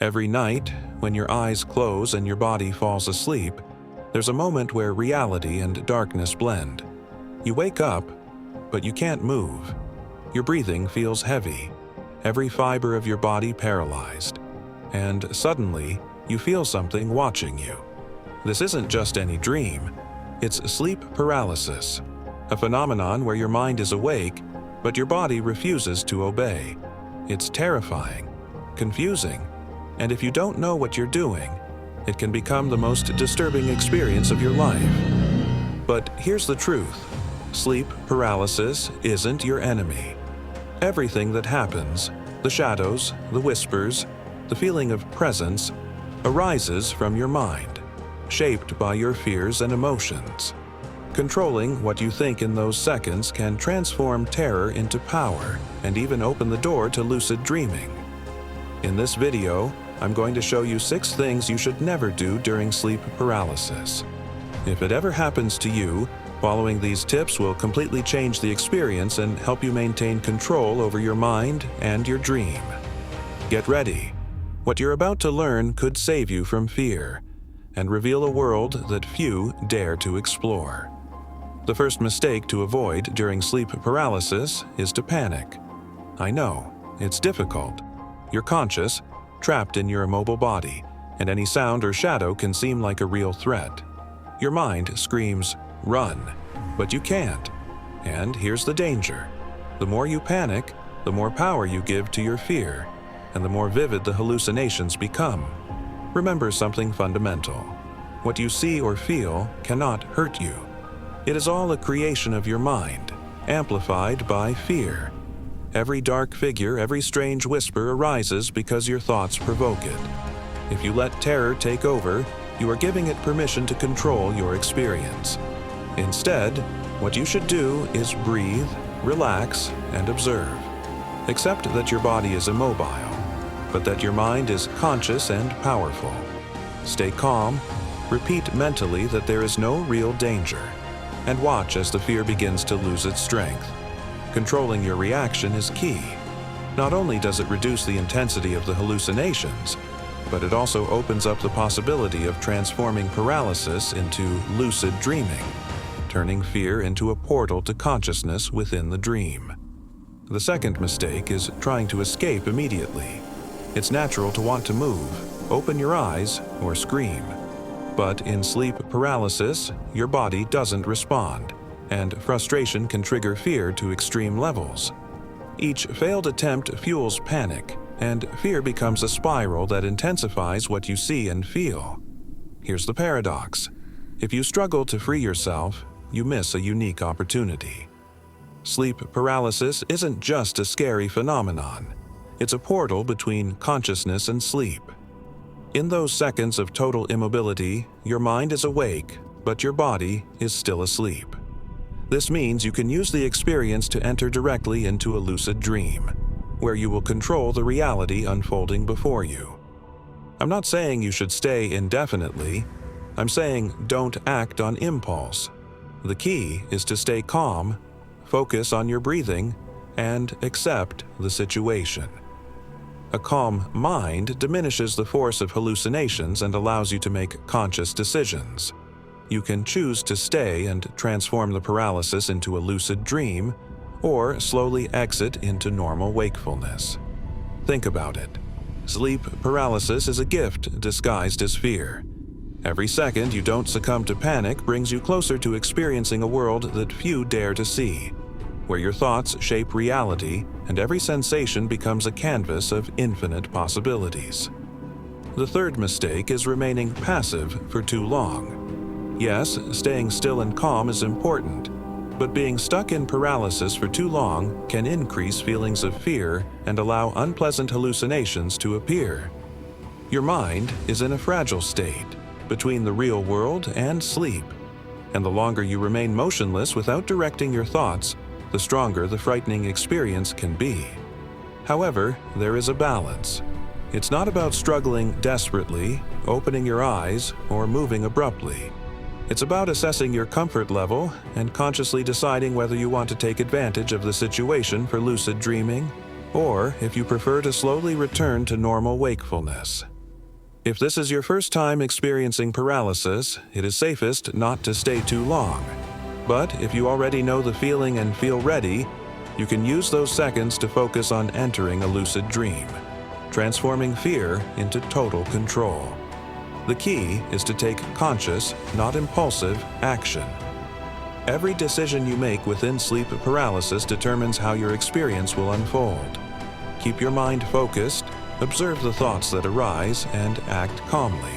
Every night, when your eyes close and your body falls asleep, there's a moment where reality and darkness blend. You wake up, but you can't move. Your breathing feels heavy, every fiber of your body paralyzed, and suddenly you feel something watching you. This isn't just any dream, it's sleep paralysis, a phenomenon where your mind is awake, but your body refuses to obey. It's terrifying, confusing, and if you don't know what you're doing, it can become the most disturbing experience of your life. But here's the truth. Sleep paralysis isn't your enemy. Everything that happens, the shadows, the whispers, the feeling of presence, arises from your mind, shaped by your fears and emotions. Controlling what you think in those seconds can transform terror into power and even open the door to lucid dreaming. In this video, I'm going to show you 6 things you should never do during sleep paralysis. If it ever happens to you, following these tips will completely change the experience and help you maintain control over your mind and your dream. Get ready. What you're about to learn could save you from fear and reveal a world that few dare to explore. The first mistake to avoid during sleep paralysis is to panic. I know, it's difficult. You're conscious, trapped in your immobile body, and any sound or shadow can seem like a real threat. Your mind screams, "Run," but you can't. And here's the danger. The more you panic, the more power you give to your fear, and the more vivid the hallucinations become. Remember something fundamental. What you see or feel cannot hurt you. It is all a creation of your mind, amplified by fear. Every dark figure, every strange whisper arises because your thoughts provoke it. If you let terror take over, you are giving it permission to control your experience. Instead, what you should do is breathe, relax, and observe. Accept that your body is immobile, but that your mind is conscious and powerful. Stay calm, repeat mentally that there is no real danger, and watch as the fear begins to lose its strength. Controlling your reaction is key. Not only does it reduce the intensity of the hallucinations, but it also opens up the possibility of transforming paralysis into lucid dreaming, turning fear into a portal to consciousness within the dream. The second mistake is trying to escape immediately. It's natural to want to move, open your eyes, or scream. But in sleep paralysis, your body doesn't respond, and frustration can trigger fear to extreme levels. Each failed attempt fuels panic, and fear becomes a spiral that intensifies what you see and feel. Here's the paradox. If you struggle to free yourself, you miss a unique opportunity. Sleep paralysis isn't just a scary phenomenon. It's a portal between consciousness and sleep. In those seconds of total immobility, your mind is awake, but your body is still asleep. This means you can use the experience to enter directly into a lucid dream, where you will control the reality unfolding before you. I'm not saying you should stay indefinitely. I'm saying don't act on impulse. The key is to stay calm, focus on your breathing, and accept the situation. A calm mind diminishes the force of hallucinations and allows you to make conscious decisions. You can choose to stay and transform the paralysis into a lucid dream, or slowly exit into normal wakefulness. Think about it. Sleep paralysis is a gift disguised as fear. Every second you don't succumb to panic brings you closer to experiencing a world that few dare to see, where your thoughts shape reality and every sensation becomes a canvas of infinite possibilities. The third mistake is remaining passive for too long. Yes, staying still and calm is important, but being stuck in paralysis for too long can increase feelings of fear and allow unpleasant hallucinations to appear. Your mind is in a fragile state, between the real world and sleep, and the longer you remain motionless without directing your thoughts, the stronger the frightening experience can be. However, there is a balance. It's not about struggling desperately, opening your eyes, or moving abruptly. It's about assessing your comfort level and consciously deciding whether you want to take advantage of the situation for lucid dreaming or if you prefer to slowly return to normal wakefulness. If this is your first time experiencing paralysis, it is safest not to stay too long. But if you already know the feeling and feel ready, you can use those seconds to focus on entering a lucid dream, transforming fear into total control. The key is to take conscious, not impulsive, action. Every decision you make within sleep paralysis determines how your experience will unfold. Keep your mind focused, observe the thoughts that arise, and act calmly.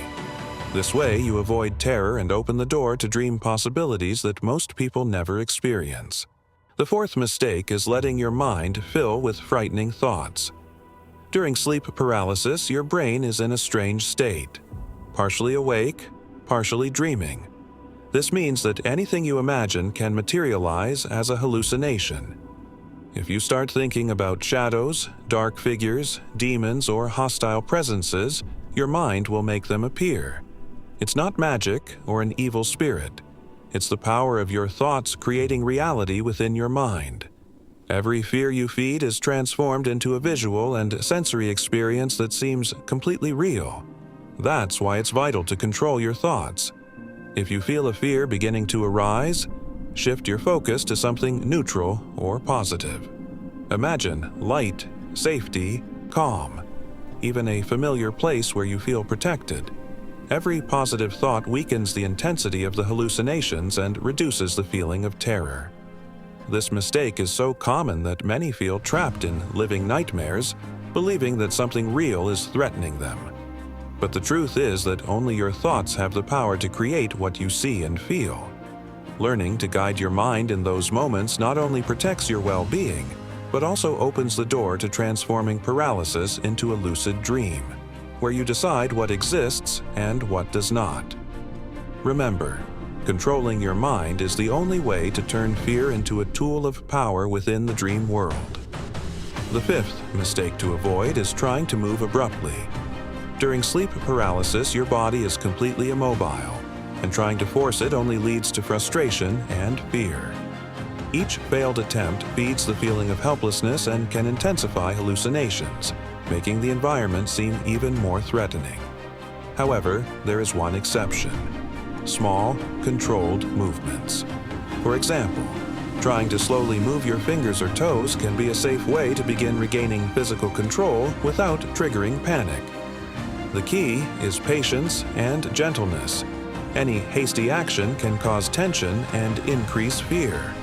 This way, you avoid terror and open the door to dream possibilities that most people never experience. The fourth mistake is letting your mind fill with frightening thoughts. During sleep paralysis, your brain is in a strange state, partially awake, partially dreaming. This means that anything you imagine can materialize as a hallucination. If you start thinking about shadows, dark figures, demons, or hostile presences, your mind will make them appear. It's not magic or an evil spirit. It's the power of your thoughts creating reality within your mind. Every fear you feed is transformed into a visual and sensory experience that seems completely real. That's why it's vital to control your thoughts. If you feel a fear beginning to arise, shift your focus to something neutral or positive. Imagine light, safety, calm, even a familiar place where you feel protected. Every positive thought weakens the intensity of the hallucinations and reduces the feeling of terror. This mistake is so common that many feel trapped in living nightmares, believing that something real is threatening them. But the truth is that only your thoughts have the power to create what you see and feel. Learning to guide your mind in those moments not only protects your well-being, but also opens the door to transforming paralysis into a lucid dream, where you decide what exists and what does not. Remember, controlling your mind is the only way to turn fear into a tool of power within the dream world. The fifth mistake to avoid is trying to move abruptly. During sleep paralysis, your body is completely immobile, and trying to force it only leads to frustration and fear. Each failed attempt feeds the feeling of helplessness and can intensify hallucinations, making the environment seem even more threatening. However, there is one exception: small, controlled movements. For example, trying to slowly move your fingers or toes can be a safe way to begin regaining physical control without triggering panic. The key is patience and gentleness. Any hasty action can cause tension and increase fear.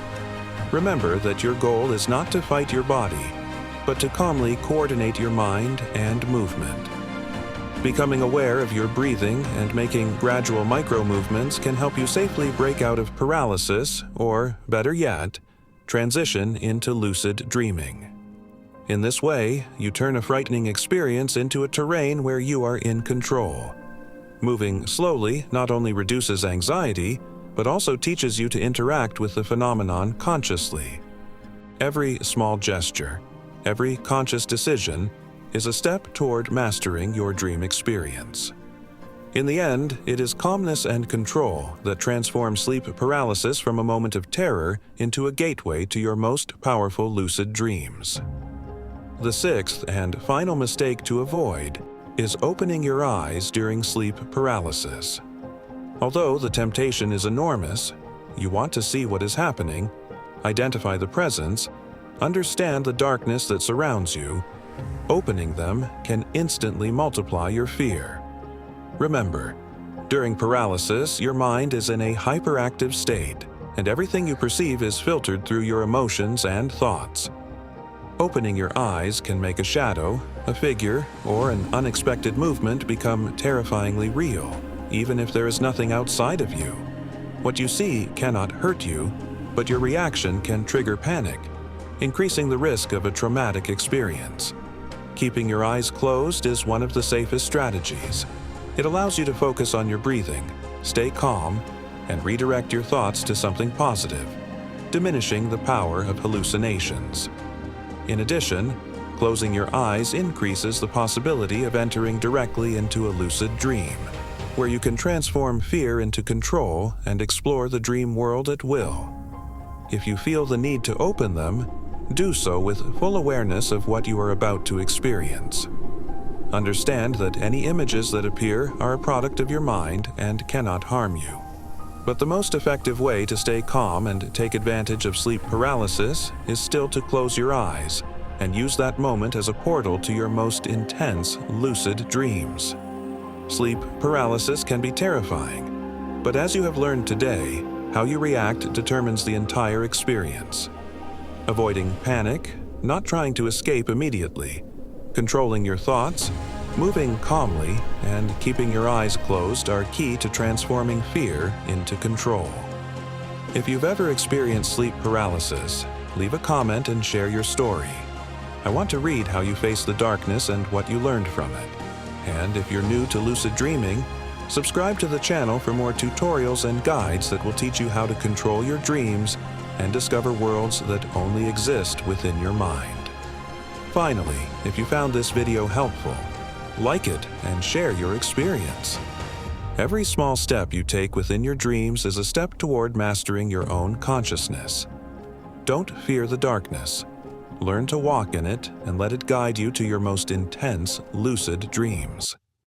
Remember that your goal is not to fight your body, but to calmly coordinate your mind and movement. Becoming aware of your breathing and making gradual micro-movements can help you safely break out of paralysis, or, better yet, transition into lucid dreaming. In this way, you turn a frightening experience into a terrain where you are in control. Moving slowly not only reduces anxiety, but also teaches you to interact with the phenomenon consciously. Every small gesture, every conscious decision, is a step toward mastering your dream experience. In the end, it is calmness and control that transform sleep paralysis from a moment of terror into a gateway to your most powerful lucid dreams. The sixth and final mistake to avoid is opening your eyes during sleep paralysis. Although the temptation is enormous, you want to see what is happening, identify the presence, understand the darkness that surrounds you. Opening them can instantly multiply your fear. Remember, during paralysis, your mind is in a hyperactive state, and everything you perceive is filtered through your emotions and thoughts. Opening your eyes can make a shadow, a figure, or an unexpected movement become terrifyingly real, even if there is nothing outside of you. What you see cannot hurt you, but your reaction can trigger panic, increasing the risk of a traumatic experience. Keeping your eyes closed is one of the safest strategies. It allows you to focus on your breathing, stay calm, and redirect your thoughts to something positive, diminishing the power of hallucinations. In addition, closing your eyes increases the possibility of entering directly into a lucid dream, where you can transform fear into control and explore the dream world at will. If you feel the need to open them, Do so with full awareness of what you are about to experience. Understand that any images that appear are a product of your mind and cannot harm you. But the most effective way to stay calm and take advantage of sleep paralysis is still to close your eyes and use that moment as a portal to your most intense lucid dreams. Sleep paralysis can be terrifying, but as you have learned today, how you react determines the entire experience. Avoiding panic, not trying to escape immediately, controlling your thoughts, moving calmly, and keeping your eyes closed are key to transforming fear into control. If you've ever experienced sleep paralysis, leave a comment and share your story. I want to read how you face the darkness and what you learned from it. And if you're new to lucid dreaming, subscribe to the channel for more tutorials and guides that will teach you how to control your dreams and discover worlds that only exist within your mind. Finally, if you found this video helpful, like it and share your experience. Every small step you take within your dreams is a step toward mastering your own consciousness. Don't fear the darkness. Learn to walk in it and let it guide you to your most intense lucid dreams.